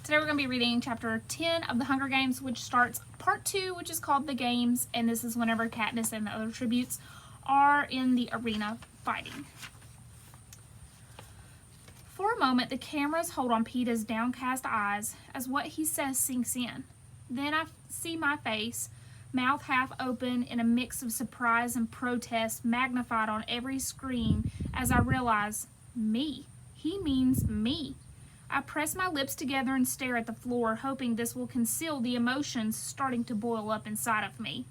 Today we're going to be reading chapter 10 of the Hunger Games, which starts part 2, which is called The Games, and this is whenever Katniss and the other tributes are in the arena fighting. For a moment, the cameras hold on Peeta's downcast eyes as what he says sinks in. Then I see my face, mouth half open in a mix of surprise and protest magnified on every screen as I realize, me. He means me. I press my lips together and stare at the floor, hoping this will conceal the emotions starting to boil up inside of me.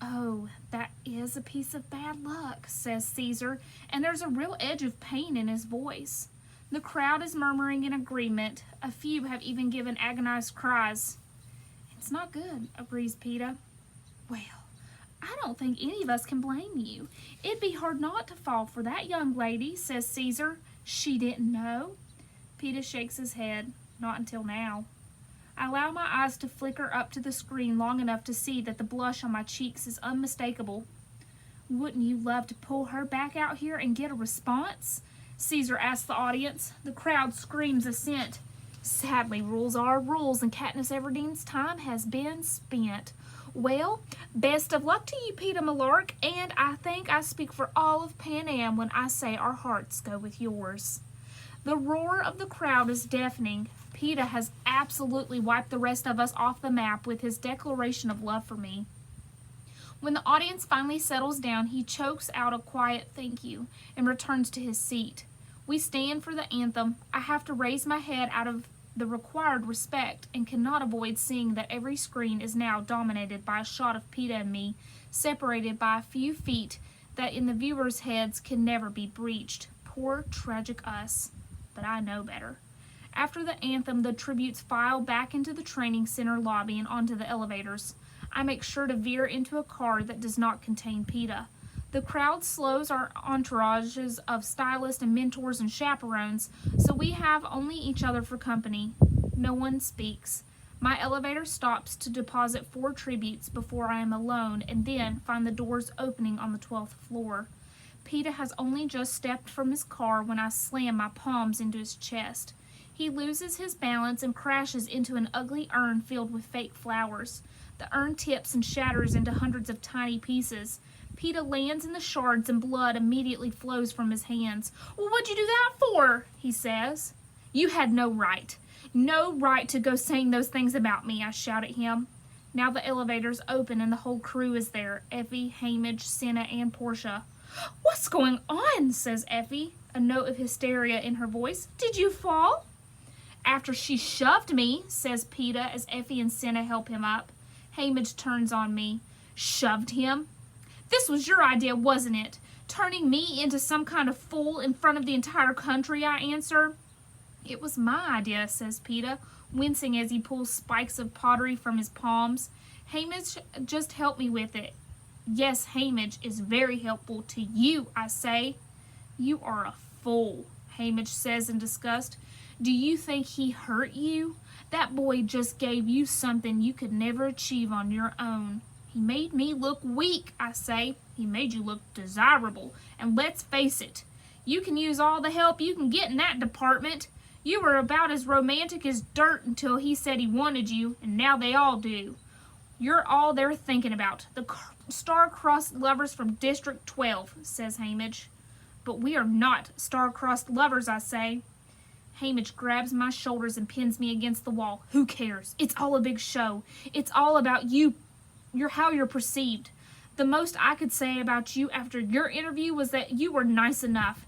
"Oh, that is a piece of bad luck," says Caesar, and there's a real edge of pain in his voice. The crowd is murmuring in agreement. A few have even given agonized cries. "It's not good," agrees Peeta. "Well, I don't think any of us can blame you. It'd be hard not to fall for that young lady," says Caesar. "She didn't know?" Peeta shakes his head. "Not until now." I allow my eyes to flicker up to the screen long enough to see that the blush on my cheeks is unmistakable. "Wouldn't you love to pull her back out here and get a response?" Caesar asks the audience. The crowd screams assent. Sadly, rules are rules, and Katniss Everdeen's time has been spent. "Well, best of luck to you, Peeta Malark, and I think I speak for all of Pan Am when I say our hearts go with yours." The roar of the crowd is deafening. Peeta has absolutely wiped the rest of us off the map with his declaration of love for me. When the audience finally settles down, he chokes out a quiet thank you and returns to his seat. We stand for the anthem. I have to raise my head out of the required respect and cannot avoid seeing that every screen is now dominated by a shot of Peeta and me, separated by a few feet that in the viewers' heads can never be breached. Poor, tragic us. But I know better. After the anthem, the tributes file back into the training center lobby and onto the elevators. I make sure to veer into a car that does not contain Peeta. The crowd slows our entourages of stylists and mentors and chaperones, so we have only each other for company. No one speaks. My elevator stops to deposit 4 tributes before I am alone, and then find the doors opening on the 12th floor. Peeta has only just stepped from his car when I slam my palms into his chest. He loses his balance and crashes into an ugly urn filled with fake flowers. The urn tips and shatters into hundreds of tiny pieces. Peeta lands in the shards and blood immediately flows from his hands. "Well, what'd you do that for?" he says. "You had no right. No right to go saying those things about me," I shout at him. Now the elevators open and the whole crew is there. Effie, Haymitch, Cinna, and Portia. "What's going on?" says Effie, a note of hysteria in her voice. "Did you fall?" "After she shoved me," says Peeta as Effie and Cinna help him up. Haymitch turns on me. "Shoved him? This was your idea, wasn't it? Turning me into some kind of fool in front of the entire country," I answer. "It was my idea," says Peeta, wincing as he pulls spikes of pottery from his palms. "Haymitch just helped me with it." "Yes, Haymitch is very helpful to you," I say. "You are a fool," Haymitch says in disgust. "Do you think he hurt you? That boy just gave you something you could never achieve on your own." "He made me look weak," I say. "He made you look desirable, and let's face it, you can use all the help you can get in that department. You were about as romantic as dirt until he said he wanted you, and now they all do. You're all they're thinking about, the star-crossed lovers from District 12, says Haymitch. "But we are not star-crossed lovers," I say. Haymitch grabs my shoulders and pins me against the wall. "Who cares? It's all a big show. It's all about you, how you're perceived. The most I could say about you after your interview was that you were nice enough.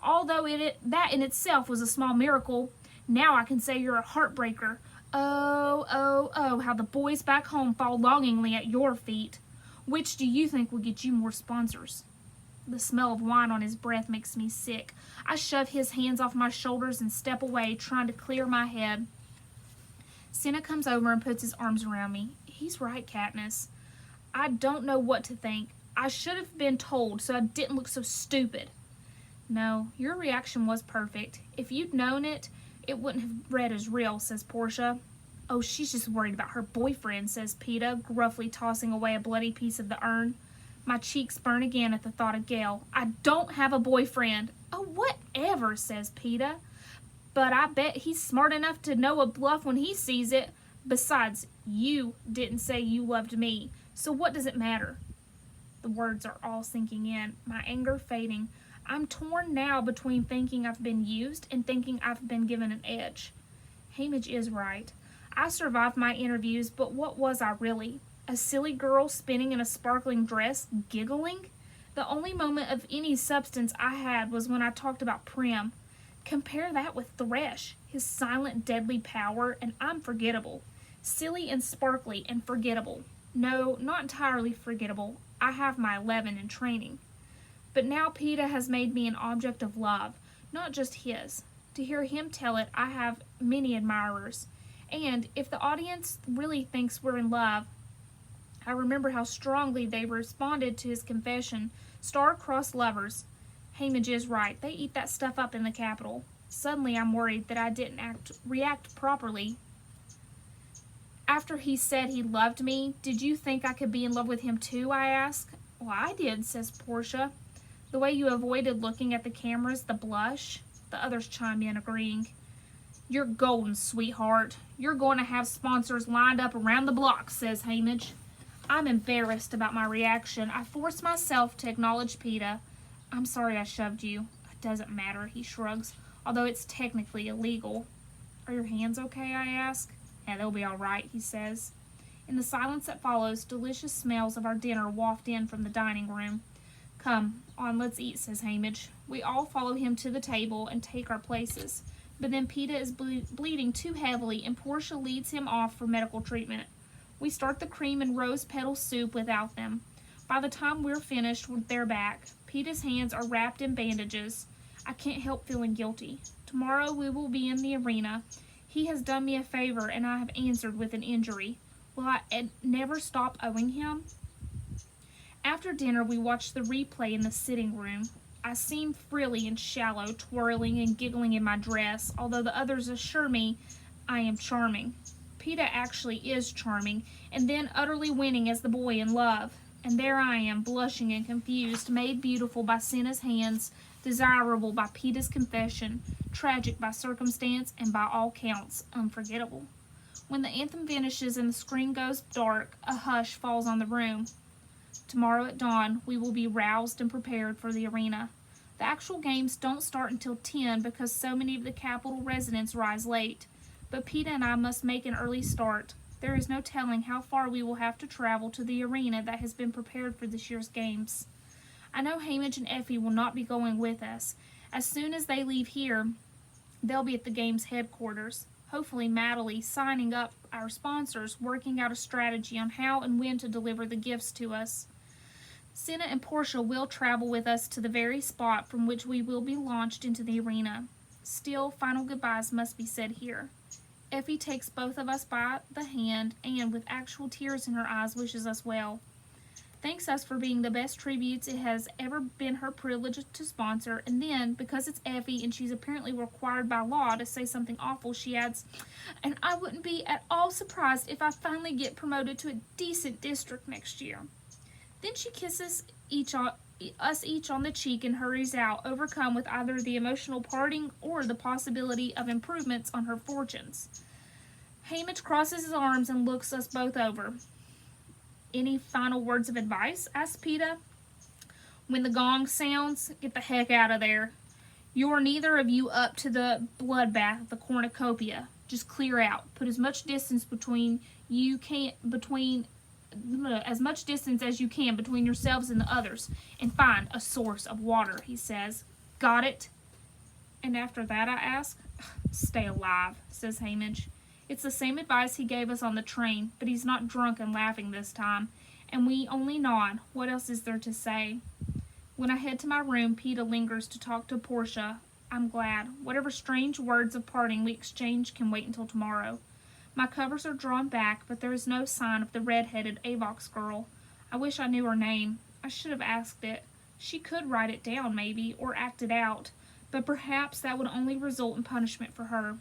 Although that in itself was a small miracle, now I can say you're a heartbreaker. Oh, oh, oh, how the boys back home fall longingly at your feet. Which do you think will get you more sponsors?" The smell of wine on his breath makes me sick. I shove his hands off my shoulders and step away, trying to clear my head. Cinna comes over and puts his arms around me. "He's right, Katniss. I don't know what to think. I should have been told so I didn't look so stupid." "No, your reaction was perfect. If you'd known it, it wouldn't have read as real," says Portia. "Oh, she's just worried about her boyfriend," says Peeta, gruffly tossing away a bloody piece of the urn. My cheeks burn again at the thought of Gale. "I don't have a boyfriend." "Oh, whatever," says Peeta. but I bet he's smart enough to know a bluff when he sees it. Besides, you didn't say you loved me, so what does it matter? The words are all sinking in, my anger fading. I'm torn now between thinking I've been used and thinking I've been given an edge. Hamish is right. I survived my interviews, but what was I really? A silly girl spinning in a sparkling dress, giggling? The only moment of any substance I had was when I talked about Prim. Compare that with Thresh, his silent, deadly power, and I'm forgettable. Silly and sparkly and forgettable. No, not entirely forgettable. I have my 11 in training. But now Peeta has made me an object of love, not just his. To hear him tell it, I have many admirers. And if the audience really thinks we're in love, I remember how strongly they responded to his confession. Star-crossed lovers. Hamish is right. They eat that stuff up in the Capitol. Suddenly I'm worried that I didn't react properly. After he said he loved me, did you think I could be in love with him too, I ask. Well, I did, says Portia. The way you avoided looking at the cameras, the blush. The others chime in, agreeing. You're golden, sweetheart. You're going to have sponsors lined up around the block, says Hamish. I'm embarrassed about my reaction. I force myself to acknowledge Peeta. I'm sorry I shoved you. It doesn't matter, he shrugs, although it's technically illegal. Are your hands okay, I ask. Yeah, they'll be all right, he says. In the silence that follows, delicious smells of our dinner waft in from the dining room. Come on, let's eat, says Hamish. We all follow him to the table and take our places. But then Peeta is bleeding too heavily, and Portia leads him off for medical treatment. We start the cream and rose petal soup without them. By the time we're finished, they're back. Peeta's hands are wrapped in bandages. I can't help feeling guilty. Tomorrow we will be in the arena. He has done me a favor, and I have answered with an injury. Will I never stop owing him? After dinner, we watch the replay in the sitting room. I seem frilly and shallow, twirling and giggling in my dress, although the others assure me I am charming. Peeta actually is charming, and then utterly winning as the boy in love. And there I am, blushing and confused, made beautiful by Cinna's hands, desirable by Peeta's confession, tragic by circumstance, and by all counts, unforgettable. When the anthem finishes and the screen goes dark, a hush falls on the room. Tomorrow at dawn, we will be roused and prepared for the arena. The actual games don't start until 10 because so many of the Capitol residents rise late. But Peeta and I must make an early start. There is no telling how far we will have to travel to the arena that has been prepared for this year's games. I know Hamish and Effie will not be going with us. As soon as they leave here, they'll be at the game's headquarters. Hopefully Madeline signing up our sponsors, working out a strategy on how and when to deliver the gifts to us. Cinna and Portia will travel with us to the very spot from which we will be launched into the arena. Still, final goodbyes must be said here. Effie takes both of us by the hand and, with actual tears in her eyes, wishes us well. Thanks us for being the best tributes it has ever been her privilege to sponsor, and then, because it's Effie and she's apparently required by law to say something awful, she adds, and I wouldn't be at all surprised if I finally get promoted to a decent district next year. Then she kisses us each on the cheek and hurries out, overcome with either the emotional parting or the possibility of improvements on her fortunes. Hamish crosses his arms and looks us both over. Any final words of advice? asks Peeta. When the gong sounds, get the heck out of there. You're neither of you up to the bloodbath of the cornucopia. Just clear out. Put as much distance as much distance as you can between yourselves and the others, and find a source of water, he says. Got it? And after that, I ask. Stay alive, says Hamish. It's the same advice he gave us on the train, but he's not drunk and laughing this time, and we only nod. What else is there to say? When I head to my room, Peeta lingers to talk to Portia. I'm glad. Whatever strange words of parting we exchange can wait until tomorrow. My covers are drawn back, but there is no sign of the red-headed Avox girl. I wish I knew her name. I should have asked it. She could write it down, maybe, or act it out, but perhaps that would only result in punishment for her.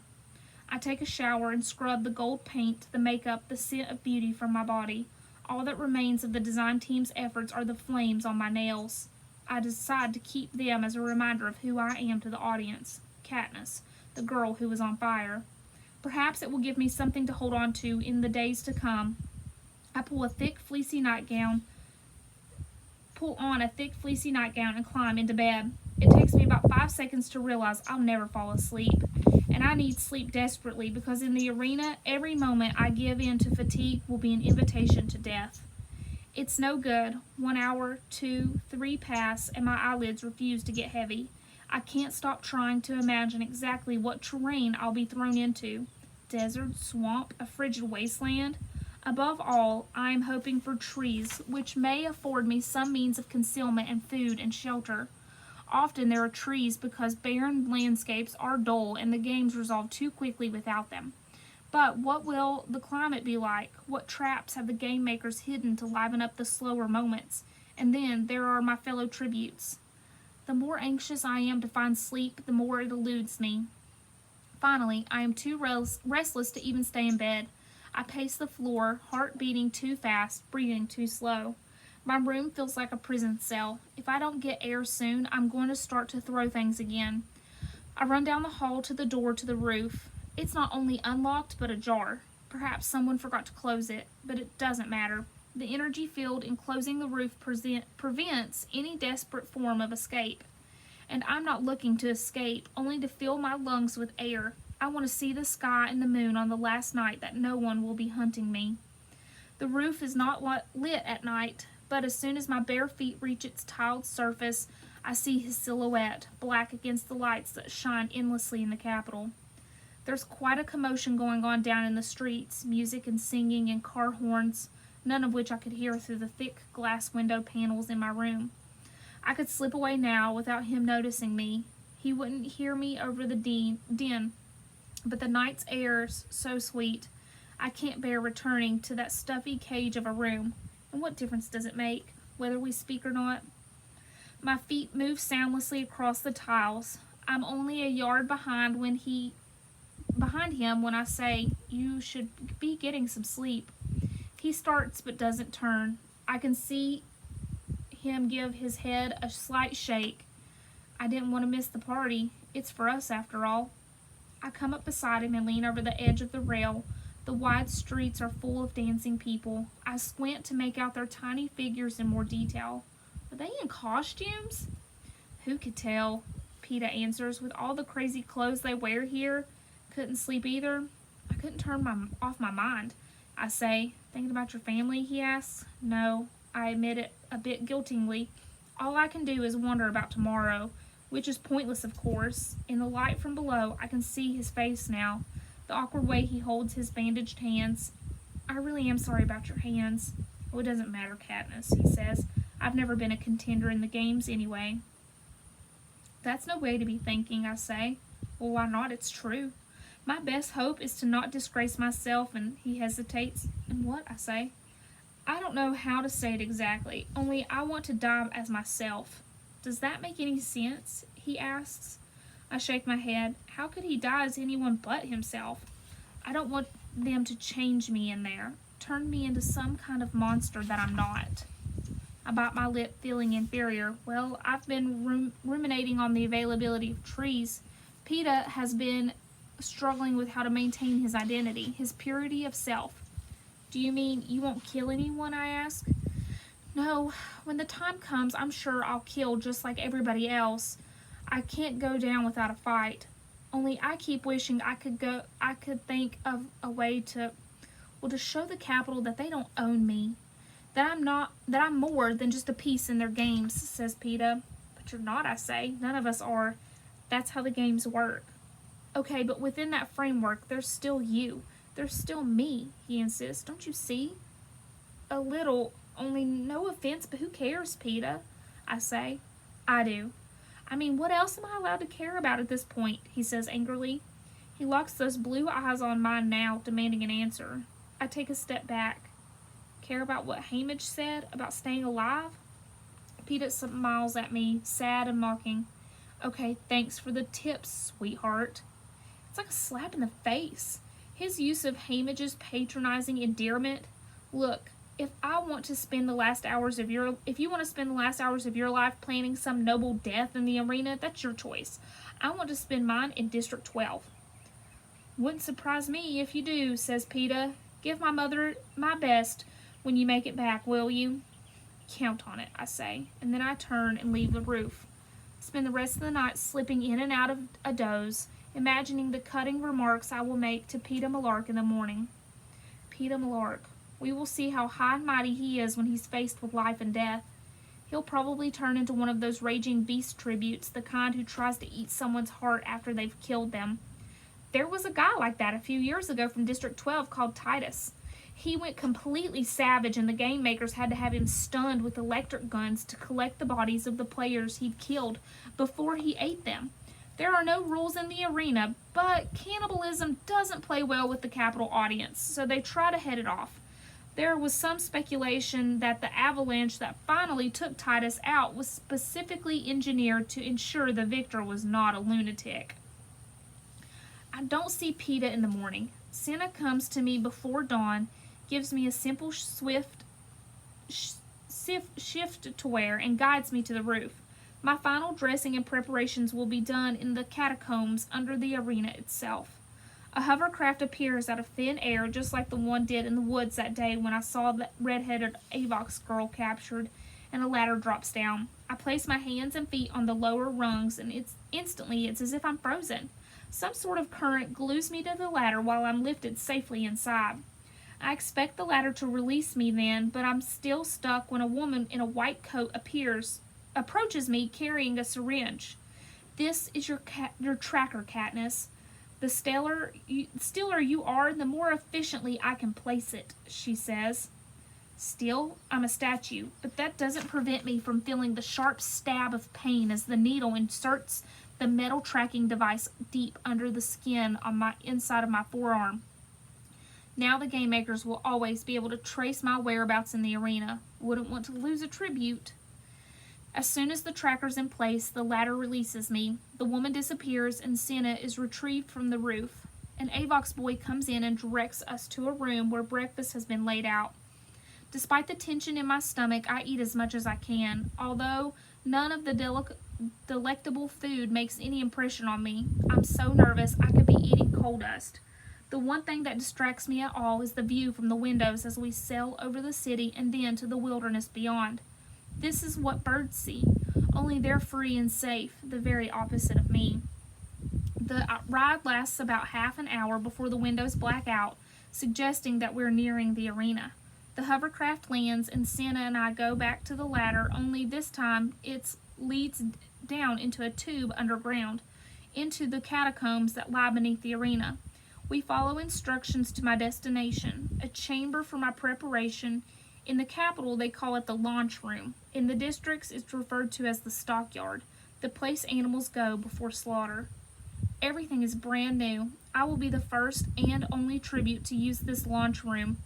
I take a shower and scrub the gold paint, the makeup, the scent of beauty from my body. All that remains of the design team's efforts are the flames on my nails. I decide to keep them as a reminder of who I am to the audience, Katniss, the girl who was on fire. Perhaps it will give me something to hold on to in the days to come. I pull on a thick fleecy nightgown and climb into bed. It takes me about 5 seconds to realize I'll never fall asleep. And I need sleep desperately because in the arena, every moment I give in to fatigue will be an invitation to death. It's no good. 1 hour, 2, 3 pass, and my eyelids refuse to get heavy. I can't stop trying to imagine exactly what terrain I'll be thrown into. Desert, swamp, a frigid wasteland. Above all, I am hoping for trees, which may afford me some means of concealment and food and shelter. Often there are trees because barren landscapes are dull and the games resolve too quickly without them. But what will the climate be like? What traps have the game makers hidden to liven up the slower moments? And then there are my fellow tributes. The more anxious I am to find sleep, the more it eludes me. Finally, I am too restless to even stay in bed. I pace the floor, heart beating too fast, breathing too slow. My room feels like a prison cell. If I don't get air soon, I'm going to start to throw things again. I run down the hall to the door to the roof. It's not only unlocked, but ajar. Perhaps someone forgot to close it, but it doesn't matter. The energy field in closing the roof prevents any desperate form of escape. And I'm not looking to escape, only to fill my lungs with air. I want to see the sky and the moon on the last night that no one will be hunting me. The roof is not lit at night, but as soon as my bare feet reach its tiled surface, I see his silhouette, black against the lights that shine endlessly in the Capitol. There's quite a commotion going on down in the streets, music and singing and car horns, none of which I could hear through the thick glass window panels in my room. I could slip away now without him noticing me. He wouldn't hear me over the din, but the night's air's so sweet. I can't bear returning to that stuffy cage of a room. And what difference does it make, whether we speak or not? My feet move soundlessly across the tiles. I'm only a yard behind him when I say, "You should be getting some sleep." He starts but doesn't turn. I can see him give his head a slight shake. I didn't want to miss the party. It's for us after all. I come up beside him and lean over the edge of the rail. The wide streets are full of dancing people. I squint to make out their tiny figures in more detail. Are they in costumes? Who could tell? PETA answers. With all the crazy clothes they wear here, couldn't sleep either. I couldn't turn off my mind. I say, "Thinking about your family?" he asks. No, I admit it a bit guiltingly. All I can do is wonder about tomorrow, which is pointless, of course. In the light from below, I can see his face now, the awkward way he holds his bandaged hands. "I really am sorry about your hands." "Oh, it doesn't matter, Katniss," he says. "I've never been a contender in the games anyway." "That's no way to be thinking," I say. "Well, why not? It's true. My best hope is to not disgrace myself," and he hesitates. "And what?" I say. "I don't know how to say it exactly, only I want to die as myself." "Does that make any sense?" he asks. I shake my head. How could he die as anyone but himself? I don't want them to change me in there, turn me into some kind of monster that I'm not. I bite my lip, feeling inferior. Well, I've been ruminating on the availability of trees. PETA has been struggling with how to maintain his identity, his purity of self. "Do you mean you won't kill anyone?" I ask. "No, when the time comes, I'm sure I'll kill just like everybody else. I can't go down without a fight. Only I keep wishing I could think of a way to show the Capitol that they don't own me. That I'm more than just a piece in their games," says PETA. "But you're not," I say. "None of us are. That's how the games work." "Okay, but within that framework, there's still you. There's still me," he insists. "Don't you see?" "A little, only no offense, but who cares, PETA?" I say. "I do. I mean, what else am I allowed to care about at this point?" he says angrily. He locks those blue eyes on mine now, demanding an answer. I take a step back. Care about what Hamish said about staying alive? PETA smiles at me, sad and mocking. "Okay, thanks for the tips, sweetheart." It's like a slap in the face. His use of Hamish's patronizing endearment. "Look, If you want to spend the last hours of your life planning some noble death in the arena, that's your choice. I want to spend mine in District 12. Wouldn't surprise me if you do, says PETA. Give my mother my best when you make it back, will you? Count on it, I say, and then I turn and leave the roof. Spend the rest of the night slipping in and out of a doze, imagining the cutting remarks I will make to Peter Malark in the morning. Peter Malark. We will see how high and mighty he is when he's faced with life and death. He'll probably turn into one of those raging beast tributes, the kind who tries to eat someone's heart after they've killed them. There was a guy like that a few years ago from District 12 called Titus. He went completely savage, and the game makers had to have him stunned with electric guns to collect the bodies of the players he'd killed before he ate them. There are no rules in the arena, but cannibalism doesn't play well with the Capitol audience, so they try to head it off. There was some speculation that the avalanche that finally took Titus out was specifically engineered to ensure the victor was not a lunatic. I don't see PETA in the morning. Senna comes to me before dawn, gives me a simple shift to wear, and guides me to the roof. My final dressing and preparations will be done in the catacombs under the arena itself. A hovercraft appears out of thin air, just like the one did in the woods that day when I saw the red-headed Avox girl captured, and a ladder drops down. I place my hands and feet on the lower rungs, and instantly it's as if I'm frozen. Some sort of current glues me to the ladder while I'm lifted safely inside. I expect the ladder to release me then, but I'm still stuck when a woman in a white coat approaches me carrying a syringe. This is your tracker, Katniss. The stiller you are, the more efficiently I can place it, she says. Still, I'm a statue, but that doesn't prevent me from feeling the sharp stab of pain as the needle inserts the metal tracking device deep under the skin on my inside of my forearm. Now the game makers will always be able to trace my whereabouts in the arena. Wouldn't want to lose a tribute. As soon as the tracker's in place, the ladder releases me. The woman disappears and Senna is retrieved from the roof. An Avox boy comes in and directs us to a room where breakfast has been laid out. Despite the tension in my stomach, I eat as much as I can. Although none of the delectable food makes any impression on me, I'm so nervous I could be eating coal dust. The one thing that distracts me at all is the view from the windows as we sail over the city and then to the wilderness beyond. This is what birds see, only they're free and safe, the very opposite of me. The ride lasts about half an hour before the windows black out, suggesting that we're nearing the arena. The hovercraft lands and Senna and I go back to the ladder, only this time it leads down into a tube underground, into the catacombs that lie beneath the arena. We follow instructions to my destination, a chamber for my preparation. In the Capitol, they call it the launch room. In the districts, it's referred to as the stockyard, the place animals go before slaughter. Everything is brand new. I will be the first and only tribute to use this launch room.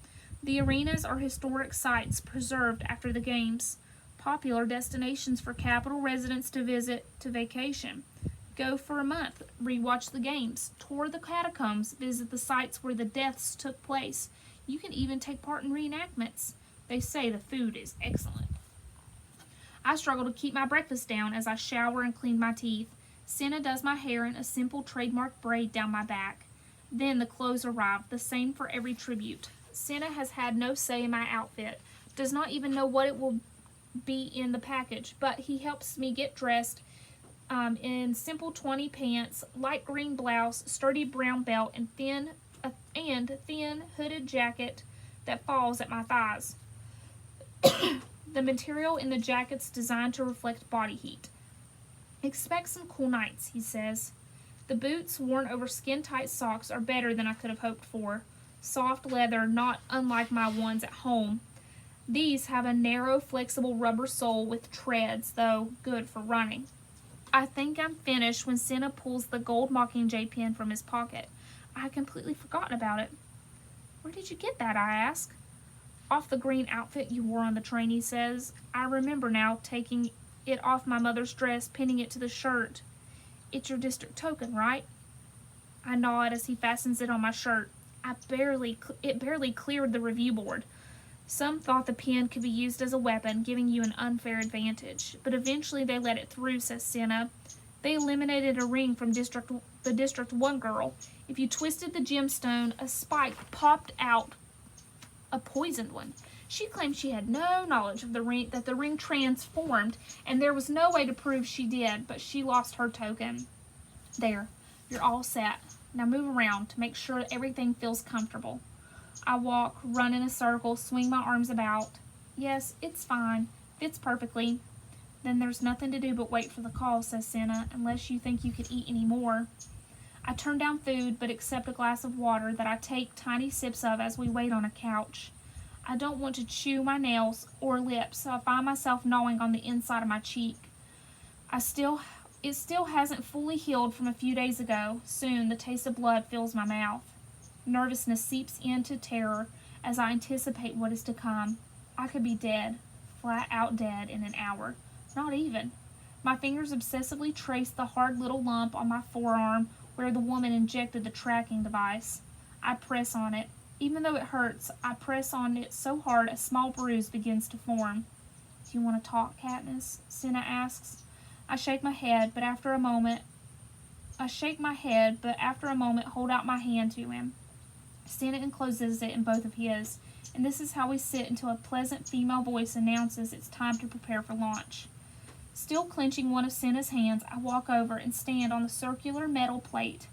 The arenas are historic sites preserved after the games, popular destinations for Capitol residents to visit to vacation. Go for a month, rewatch the games, tour the catacombs, visit the sites where the deaths took place. You can even take part in reenactments. They say the food is excellent. I struggle to keep my breakfast down as I shower and clean my teeth. Senna does my hair in a simple trademark braid down my back. Then the clothes arrive, the same for every tribute. Senna has had no say in my outfit, does not even know what it will be in the package, but he helps me get dressed in simple 20 pants, light green blouse, sturdy brown belt, and thin hooded jacket that falls at my thighs. The material in the jacket's designed to reflect body heat. Expect some cool nights, he says. The boots worn over skin-tight socks are better than I could have hoped for. Soft leather, not unlike my ones at home. These have a narrow, flexible rubber sole with treads, though good for running. I think I'm finished when Senna pulls the gold Mockingjay pen from his pocket. I had completely forgotten about it. Where did you get that, I ask. Off the green outfit you wore on the train, he says. I remember now, taking it off my mother's dress, pinning it to the shirt. It's your district token, right? I nod as he fastens it on my shirt. It barely cleared the review board. Some thought the pen could be used as a weapon, giving you an unfair advantage, but eventually they let it through, says Senna. They eliminated a ring from the District 1 girl. If you twisted the gemstone, a spike popped out, a poisoned one. She claimed she had no knowledge of the ring, that the ring transformed, and there was no way to prove she did, but she lost her token. There, you're all set. Now move around to make sure everything feels comfortable. I walk, run in a circle, swing my arms about. Yes, it's fine. Fits perfectly. Then there's nothing to do but wait for the call, says Senna, unless you think you could eat any more. I turn down food, but accept a glass of water that I take tiny sips of as we wait on a couch. I don't want to chew my nails or lips, so I find myself gnawing on the inside of my cheek. It still hasn't fully healed from a few days ago. Soon, the taste of blood fills my mouth. Nervousness seeps into terror as I anticipate what is to come. I could be dead, flat out dead in an hour. Not even. My fingers obsessively trace the hard little lump on my forearm where the woman injected the tracking device. I press on it. Even though it hurts, I press on it so hard a small bruise begins to form. Do you want to talk, Katniss? Senna asks. I shake my head, but after a moment hold out my hand to him. Senna encloses it in both of his, and this is how we sit until a pleasant female voice announces it's time to prepare for launch. Still clenching one of Senna's hands, I walk over and stand on the circular metal plate.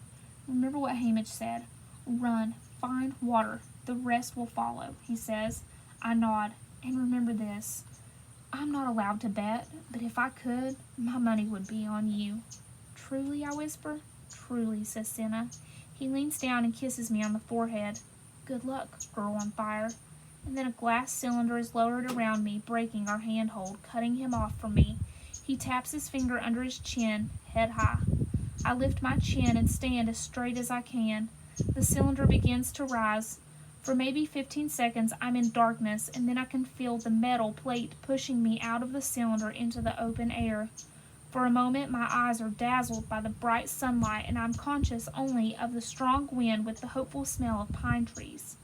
Remember what Hamish said. Run, find water. The rest will follow, he says. I nod. And remember this. I'm not allowed to bet, but if I could, my money would be on you. Truly, I whisper. Truly, says Senna. He leans down and kisses me on the forehead. Good luck, girl on fire. And then a glass cylinder is lowered around me, breaking our handhold, cutting him off from me. He taps his finger under his chin, head high. I lift my chin and stand as straight as I can. The cylinder begins to rise. For maybe 15 seconds, I'm in darkness, and then I can feel the metal plate pushing me out of the cylinder into the open air. For a moment, my eyes are dazzled by the bright sunlight, and I'm conscious only of the strong wind with the hopeful smell of pine trees.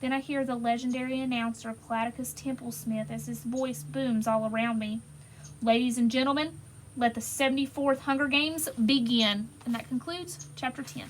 Then I hear the legendary announcer, Cladicus Templesmith, as his voice booms all around me. Ladies and gentlemen, let the 74th Hunger Games begin. And that concludes Chapter 10.